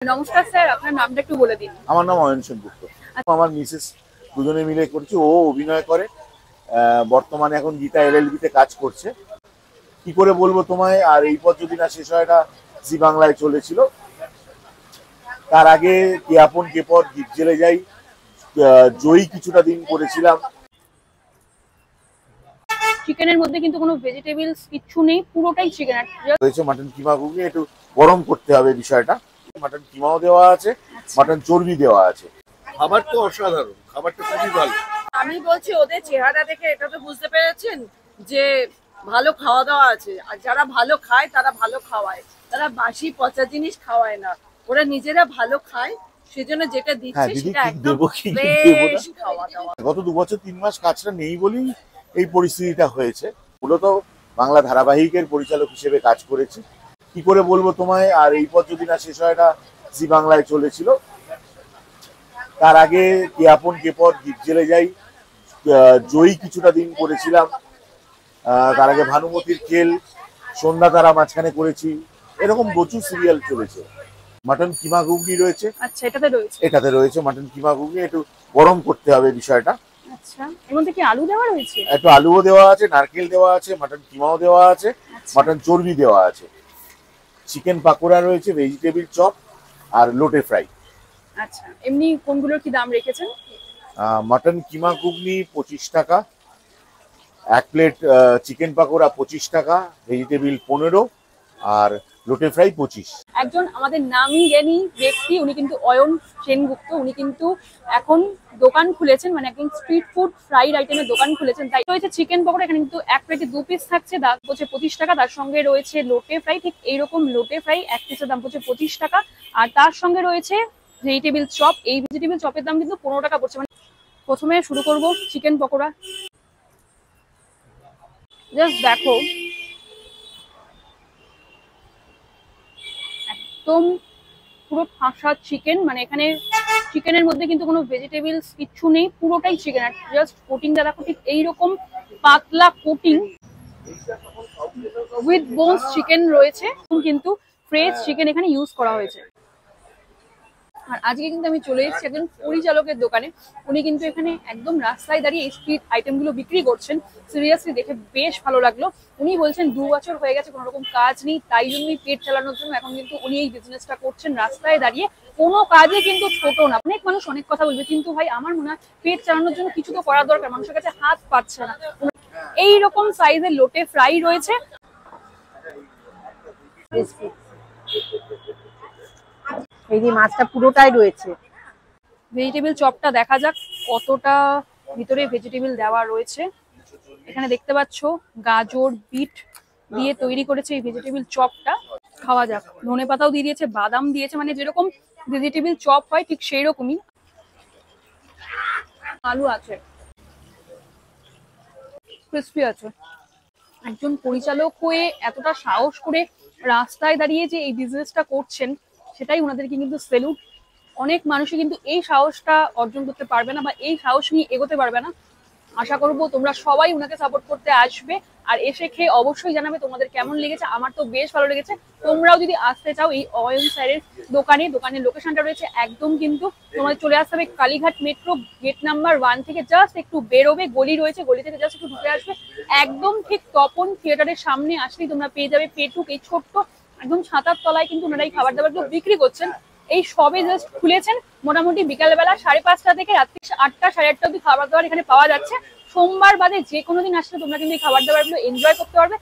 নমস্কার স্যার, আপনার নামটা একটু বলে দিন। আমার নাম অয়ন সেনগুপ্ত। আমার মিসেস দুজনে মিলে করছি। ও অভিনয় করে, বর্তমানে এখন গীতা এলএলবি তে কাজ করছে। কি করে বলবো তোমায়, আর এই পথ যদি না শেষ হয়, এটা জি বাংলায় চলেছিল। তার আগে কে আপন কে পর, দ্বীপ জেলে যাই, জয়ী কিছুটা দিন করেছিলাম। চিকেনের মধ্যে কিন্তু কোনো ভেজিটেবলস কিচ্ছু নেই, পুরোটাই চিকেন। রয়েছে মাটন কিমা ঘুগনি, একটু গরম করতে হবে বিষয়টা। মাটন কিমাও দেওয়া আছে, মাটন চর্বি দেওয়া আছে। খাবার তো অসাধারণ, খাবারটা খুবই ভালো। আমি বলছি ওদের চেহারা দেখে এটা তো বুঝতে পেরেছেন যে ভালো খাওয়া দাওয়া আছে, আর যারা ভালো খায় তারা ভালো খাওয়ায়, তারা বাসি পচা জিনিস খাওয়ায় না। ওরা নিজেরা ভালো খায়, সেজন্য যেটা দিচ্ছে সেটা একদম ফ্রেশ খাওয়া দাওয়া। গত 2 বছর 3 মাস কাজটা নেই বলেই এই পরিস্থিতিটা হয়েছে। মূলত বাংলা ধারাবাহিকের পরিচালক হিসেবে কাজ করেছি। কি করে বলবো তোমায়, আর এই পথ যদি না শেষ হয়, এটা জি বাংলায় চলেছিল। তার আগে কে আপন কে পর, দ্বীপ জেলে যাই, জয়ী কিছুটা দিন করেছিলাম। তার আগে ভানুমতির খেল, সন্ধ্যা তারা মাঝখানে করেছি। এরকম প্রচুর সিরিয়াল চলেছে। মাটন কিমা ঘুগনি রয়েছে। আচ্ছা, এটাতে রয়েছে মাটন কিমা ঘুগনি, একটু গরম করতে হবে বিষয়টা। আচ্ছা, এর মধ্যে কি আলু দেওয়া রয়েছে? একটু আলুও দেওয়া আছে, নারকেল দেওয়া আছে, মাটন কিমাও দেওয়া আছে, মাটন চর্বি দেওয়া আছে, চিকেন পাকোড়া রয়েছে, ভেজিটেবিল চপ আর লোটে ফ্রাই। আচ্ছা, এমনি কোনগুলোর কি দাম রেখেছেন? মাটন কিমা ঘুগনি 25 টাকা, 1 প্লেট চিকেন পাকোড়া 25 টাকা, ভেজিটেবিল 15, আর লোটে ফ্রাই 25। একজন আমাদের নামি জ্ঞানী ব্যক্তি, উনি কিন্তু অয়ন সেনগুপ্ত। উনি কিন্তু এখন দোকান খুলেছেন, মানে একদম স্ট্রিট ফুড ফ্রাইড আইটেমের দোকান খুলেছেন। তাই রয়েছে চিকেন পকোড়া, এখানে কিন্তু 1 প্লেটে 2 পিস থাকছে, দাম পড়ছে 25 টাকা। তার সঙ্গে রয়েছে লোটে ফ্রাই, ঠিক এইরকম লোটে ফ্রাই 1 পিসের দাম পড়ছে 25 টাকা। আর তার সঙ্গে রয়েছে ভেজিটেবিল চপ, এই ভেজিটেবিল চপের দাম কিন্তু 15 টাকা পড়ছে। মানে প্রথমে শুরু করব চিকেন পকোড়া। জাস্ট দেখো, একদম পুরো ঠাসা চিকেন। মানে এখানে চিকেনের মধ্যে কিন্তু কোনো ভেজিটেবলস কিচ্ছু নেই, পুরোটাই চিকেন। আর জাস্ট কোটিংটা দেখো, ঠিক এইরকম পাতলা কোটিং উইথ বোনস চিকেন রয়েছে, কিন্তু ফ্রেশ চিকেন এখানে ইউজ করা হয়েছে। আর আজকে কিন্তু আমি চলে এসেছি একজন পরিচালকের দোকানে। উনি কিন্তু এখানে একদম রাস্তায় দাঁড়িয়ে এই স্ট্রিট আইটেমগুলো বিক্রি করছেন। সিরিয়াসলি দেখে বেশ ভালো লাগলো। উনি বলছেন 2 বছর হয়ে গেছে, কোনো রকম কাজ নেই, তাই জন্যই পেট চালানোর জন্য এখন কিন্তু উনি এই বিজনেসটা করছেন রাস্তায় দাঁড়িয়ে। কোনো কাজে কিন্তু ছোট না। অনেক মানুষ অনেক কথা বলবে, কিন্তু ভাই আমার মনে হয় পেট চালানোর জন্য কিছু তো করার দরকার। মানুষের কাছে হাত পাচ্ছে না। এইরকম সাইজের লোটে ফ্রাই রয়েছে। এই যে মাছটা পুরোটাই রয়েছে। ভেজিটেবিল চপটা দেখা যাক কতটা ভিতরে ভেজিটেবিল দেওয়া রয়েছে। এখানে দেখতে পাচ্ছ গাজর বিট দিয়ে তৈরি করেছে এই ভেজিটেবিল চপটা। খাওয়া যাক। ধনেপাতাও দিয়ে দিয়েছে, বাদাম দিয়েছে, মানে যেরকম ভেজিটেবিল চপ হয় ঠিক সেই রকমই। আলু আছে, ক্রিসপি আছে। একজন পরিচালক হয়ে এতটা সাহস করে রাস্তায় দাঁড়িয়ে যে এই বিজনেসটা করছেন, সেটাই ওনাদেরকে কিন্তু সেলুট। অনেক মানুষই কিন্তু এই সাহসটা অর্জন করতে পারবে না, বা এই সাহস নিয়ে এগোতে পারবে না। আশা করবো তোমরা সবাই ওনাকে সাপোর্ট করতে আসবে, আর এসে খেয়ে অবশ্যই জানাবে তোমাদের কেমন লেগেছে। আমার তো বেশ ভালো লেগেছে। তোমরাও যদি আসতে চাও এই অয়ন স্যারের দোকানের লোকেশনটা রয়েছে একদম, কিন্তু তোমাদের চলে আসতে হবে কালীঘাট মেট্রো গেট নাম্বার 1 থেকে জাস্ট একটু বেরোবে, গলি রয়েছে, গলি থেকে জাস্ট একটু ঢুকে আসবে, একদম ঠিক তপন থিয়েটারের সামনে আসলেই তোমরা পেয়ে যাবে পেটুক। এই ছোট্ট একদম ছাতার তলায় কিন্তু ওনারা এই খাবার দাবার বিক্রি করছেন। এই সবে জাস্ট খুলেছেন, মোটামুটি বিকালবেলা 5:30 থেকে রাত্রি 8টা 8:30 অব্দি খাবার দাবার এখানে পাওয়া যাচ্ছে। সোমবার বাদে যে কোনো দিন আসলে তোমরা কিন্তু এই খাবার দাবার গুলো এনজয় করতে পারবে।